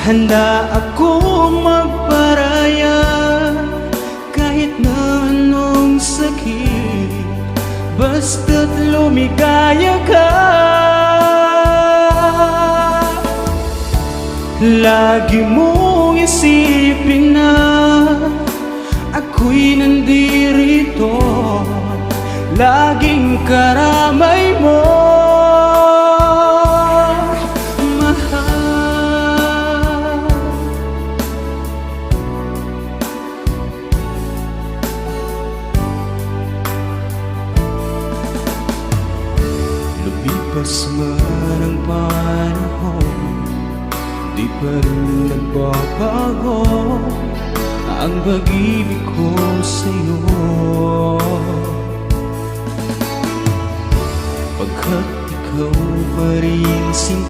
Handa akong magparaya kahit na anong sakit, basta't lumigaya ka. Lagi mong isipin na ako'y nandirito, laging karamay mo, mahal. Lumipas man ang panahon, di pa rin nagbabago ang pag-ibig ko sa'yo, pagkat ikaw pa rin